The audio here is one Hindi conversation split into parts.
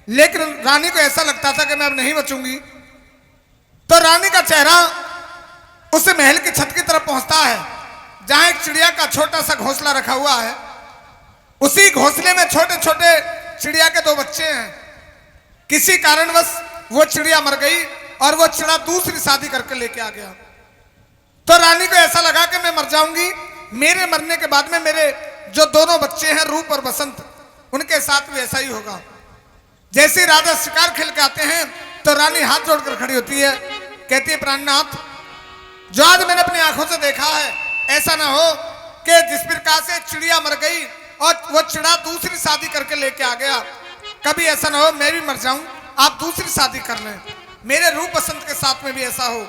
लेकिन रानी को ऐसा लगता था कि मैं अब नहीं बचूंगी। तो रानी का चेहरा उस महल की छत की तरफ पहुंचता है जहां एक चिड़िया का छोटा सा घोंसला रखा हुआ है। उसी घोंसले में छोटे छोटे चिड़िया के 2 बच्चे हैं। किसी कारणवश वो चिड़िया मर गई और वो चिड़ा दूसरी शादी करके लेके आ गया। तो रानी को ऐसा लगा कि मैं मर जाऊंगी, मेरे मरने के बाद में मेरे जो दोनों बच्चे हैं रूप और बसंत, उनके साथ भी ऐसा ही होगा। जैसे राजा शिकार खेल के आते हैं तो रानी हाथ जोड़कर खड़ी होती है, कहती है प्राणनाथ, जो आज मैंने अपनी आंखों से देखा है, ऐसा ना हो कि जिस प्रकार से चिड़िया मर गई और वो चिड़ा दूसरी शादी करके लेके आ गया, कभी ऐसा ना हो मैं भी मर जाऊं, आप दूसरी शादी कर लें, मेरे रूप बसंत के साथ में भी ऐसा हो।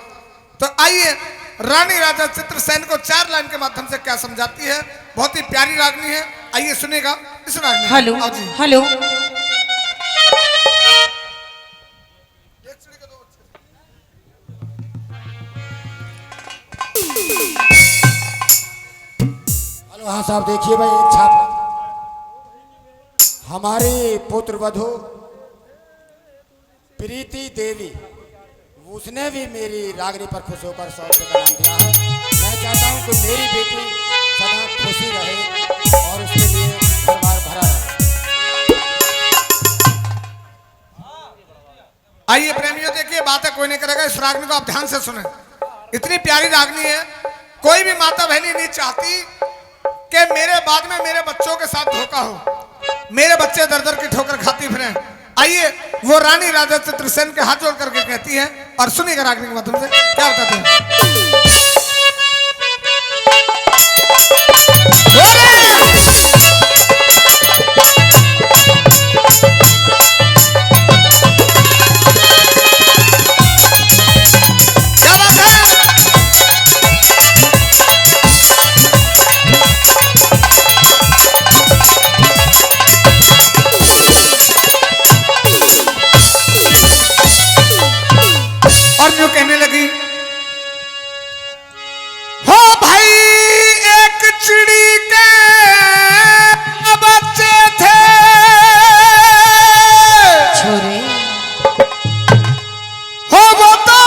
तो आइए रानी राजा चित्रसेन को 4 लाइन के माध्यम से क्या समझाती है। बहुत ही प्यारी रागनी है, आइए सुनेगा इस रागनी। Hello hello. हेलो हाँ साहब, देखिए भाई एक छाप हमारी पुत्र वधू प्रीति देवी, उसने भी मेरी रागनी पर खुश होकर 100 रुपये का नाम दिया है। मैं चाहता हूँ कि मेरी बेटी सदा खुशी रहे और उसके लिए परिवार भरा रहे। आइए प्रेमियों, देखिए बात है कोई नहीं करेगा, इस रागनी को आप ध्यान से सुने। इतनी प्यारी रागनी है, कोई भी माता बहनी नहीं चाहती कि मेरे बाद में मेरे बच्चों के साथ धोखा हो, मेरे बच्चे दर दर की ठोकर खाती फिरें। आइए वो रानी राजा चित्रसेन के हाथ जोड़ करके कहती है और सुनिएगा रागनी के माध्यम से क्या बताते हैं। कहने लगी, हो भाई एक चिड़ी के बच्चे थे छोरे, हो वो तो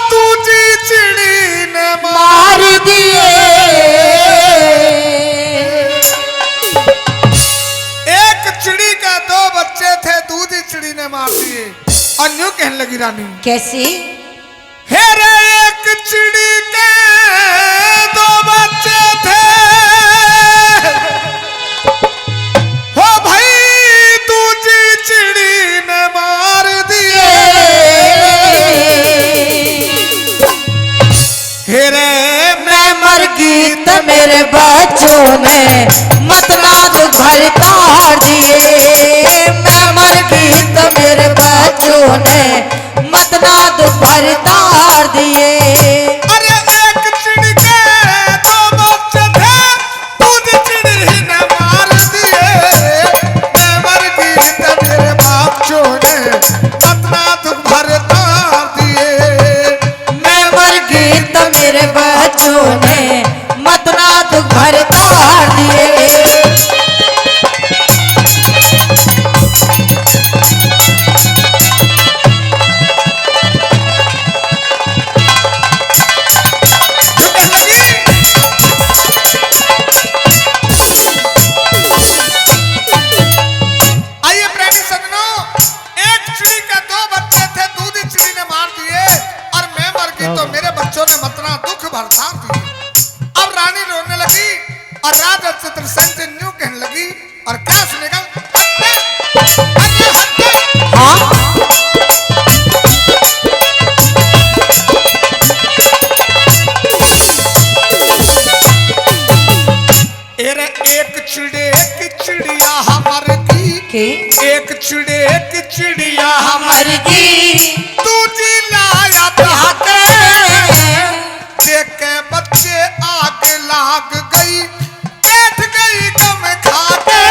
दूजी चिड़ी ने मार दिए। एक चिड़ी के 2 बच्चे थे, दूजी चिड़ी ने मार दिए। और यूं कहने लगी रानी, कैसे? हेरे एक चिड़ी के 2 बच्चे थे, हो भाई दूजी चिड़ी ने मार दिए। हेरे मैं मर गई तो मेरे बच्चों ने मतनाद भर तार दिए। मैं मर गई तो मेरे बच्चों ने मतनाद भर तार दिए। अरे एक चिड़ी के 2 बच्चे थे, दूजी चिड़ी ने मार दिए। मैं मर गई तो मेरे बच्चों ने मतनाद भर तार दिए। मैं मर गई तो मेरे बच्चों ने मतनाद भर तार दिए। तो मेरे बच्चों ने मतना दुख भरता दिए। अब रानी रोने लगी और राजा चित्रसेन से न्यू कहने लगी, और क्या सुनेगा? एक चिड़े की चिड़िया हमर की, एक चिड़े की चिड़िया हमर की, दूजी लाया के देख के बच्चे आग लाग गई, बैठ गई गम खा के,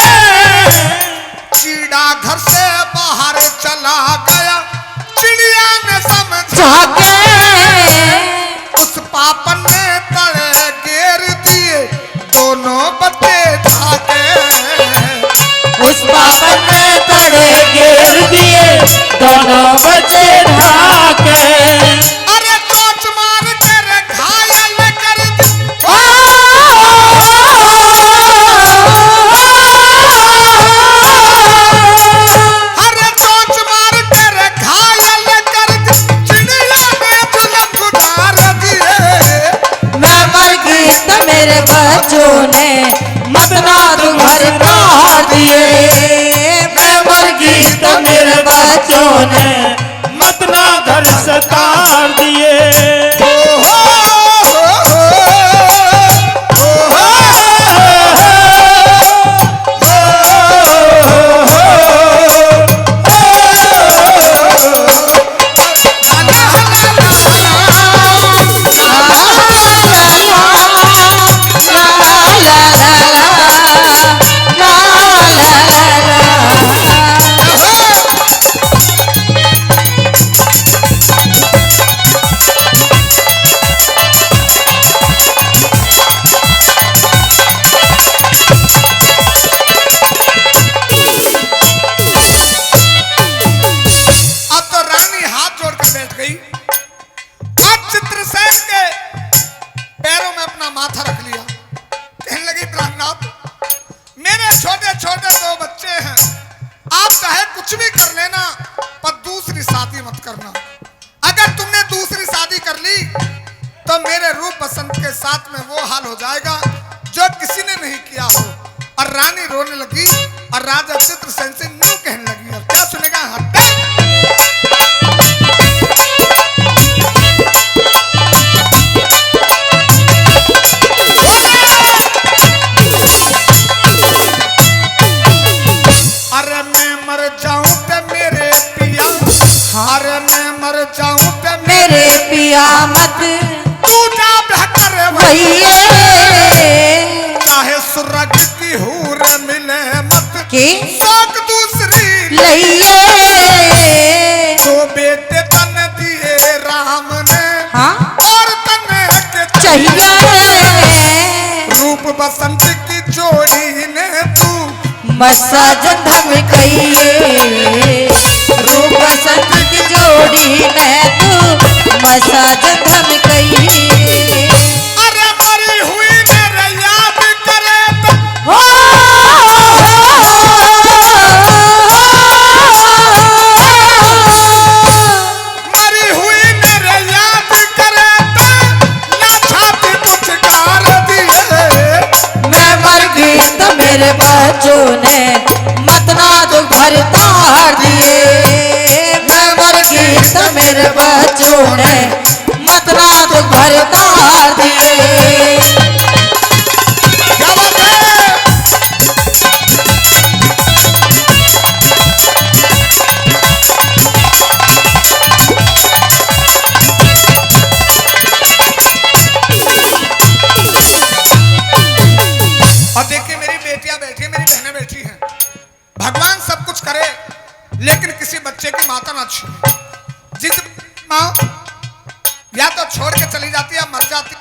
चिड़ा घर से बाहर चला गया, चिड़िया ने समझा के, उस पापन ने तड़े घेर दिए दोनों बच्चे झाके, उस पापन ने तड़े घेर दिए मेरे बच्चों ने मत ना घर सतार दिए। माथा रख लिया, कहने लगी प्राणनाथ, मेरे छोटे छोटे दो बच्चे हैं, आप चाहे कुछ भी कर लेना पर दूसरी शादी मत करना। अगर तुमने दूसरी शादी कर ली तो मेरे रूप बसंत के साथ में वो हाल हो जाएगा जो किसी ने नहीं किया हो। और रानी रोने लगी और राजा चित्रसेन से न्यू कहने लगी, और क्या सुनेगा हटे। अरे मैं मर जाऊं पे मेरे पिया, अरे मैं मर जाऊं पे मेरे पिया मत तू जा बेहतर भैये चाहे स्वर्ग की हूर मिले मत की शौक दूसरी लइये। तो बेटे तन दिए राम ने, हाँ और तने के चाहिए रूप बसंत की जोड़ी ने तू मसाज धमकइए, रूप बसंत की जोड़ी में तू मसाज धमकइए। अरे मरी हुई मेरे याद करे तो हो मरी हुई मेरे याद करे तो ना छाती पुचकार दिए। मैं मर गई तो मेरे बच्चों ने मत ना दुख भर तार दिए। मैं मर गई तो मेरे बच्चों ने मत ना दुख भर तार दिए। क्या बात है? और देखिए मेरी बेटियां बैठी है, मेरी बहनें बैठी हैं। भगवान सब कुछ करे लेकिन किसी बच्चे की माता ना छीने। जिस माँ या तो छोड़ के चली जाती है, मर जाती,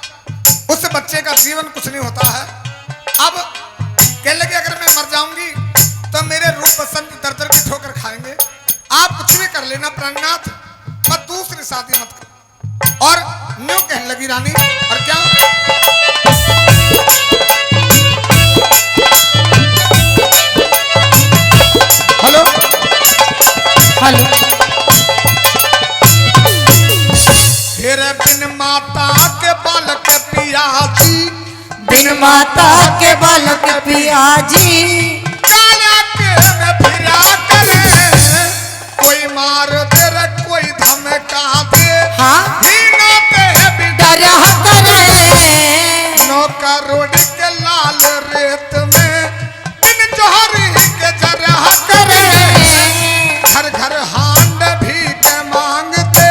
उस बच्चे का जीवन कुछ नहीं होता है। अब कहने लगे अगर मैं मर जाऊंगी तो मेरे रूप बसंत दर दर की ठोकर खाएंगे। आप कुछ भी कर लेना प्राणनाथ, मत दूसरी शादी मत कर। और न्यू कहने लगी रानी, और क्या हेलो हेलो फिर बिन माता के बालक पिया जी, बिन माता के बालक पिया जी काला के में फिरा करे, कोई मार दे रे कोई धमका दे, हाँ हीना पे है बिडा डरा करे। नौका रोड के लाल रेत में बिन जोहरी के जरा करे, घर घर हांड भी के मांगते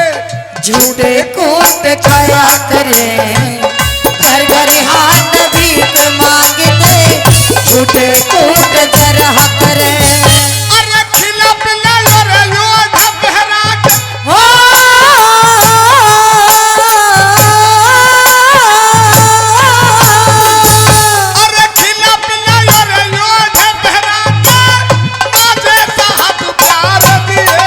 झूठे कोट खाया करे। घर घर हाथ भीख मांगते झूठे कोट जरा करे। अरे खिला पिला रे योद्धा बहरा के, हो अरे खिला पिला रे योद्धा बहरा के, बाजे साहब प्यार दिए।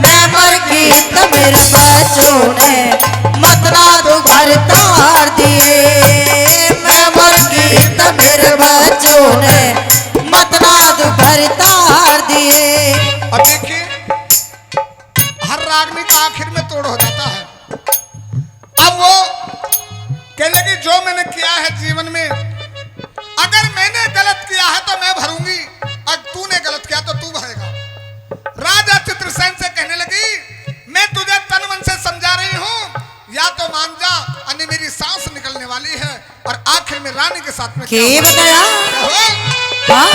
मैं मर गई तो मेरे बच्चों ने मत ना दो घर तार दिए। मैं मर गई तो मेरे बच्चों ने मत ना दो घर तार दिए। अब देखिए हर रागनी का आखिर में तोड़ हो जाता है। अब वो कहने लगी जो मैंने किया है जीवन में, अगर मैंने गलत किया है तो मैं भरूंगी, और तूने गलत किया तो तू भरेगा। अपने रानी के साथ में के क्या हुआ? बताया? क्या हुआ? हाँ?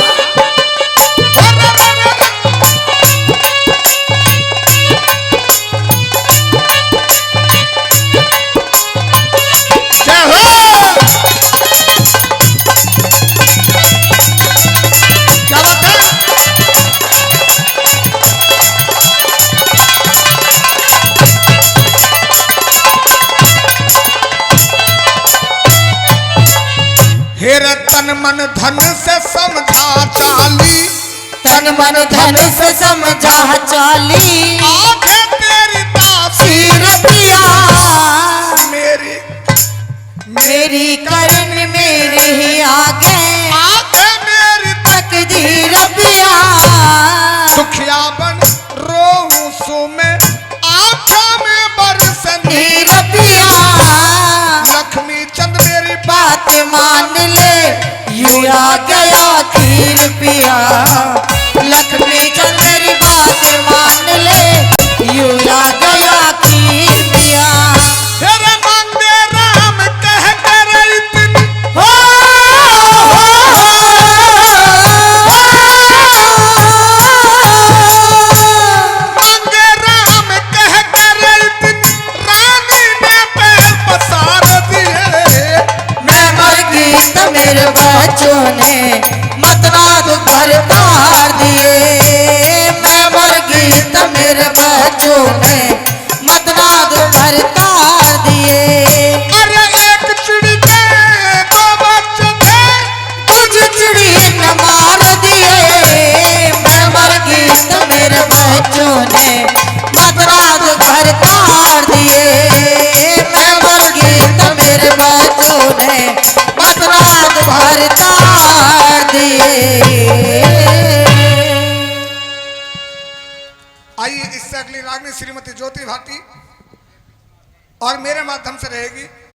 क्या हुआ? क्या बात है? हेर तन मन धन से समझा चाली, तन मन धन से समझा चाली, आंखें तेरी दासी सिर पिया मेरी मेरी करण मेरे ही आगे, आंखें मेरी तकदीर पिया दुखिया बन रोऊं सो में आंखों में बरस नीर पिया। लक्ष्मी चंद मेरी बात मान ले यूं आ गया तीर पिया, लक्ष्मी चंद मेरी बात मान ले यूं आ गया तीर पिया। तेरे मांगे राम कह कर इतनी हो मांगे राम कह कर इतनी रानी ने पैर पसार दिए। मैं मर गई तो मेरे बच्चों ने मतनाद घर तार दिए, मैं मर गई तो मेरे बच्चों ने मतनाद घर तार दिए। अरे एक चिड़ी के दो बच्चे थे, कुछ चिड़ी न मार दिए, मैं मर गई तो मेरे बच्चों ने मतनाद घर तार दिए, मैं मर गई तो मेरे बच्चों ने मतनाद घर तार दिए। आइए इससे अगली रागनी श्रीमती ज्योति भाटी और मेरे माध्यम से रहेगी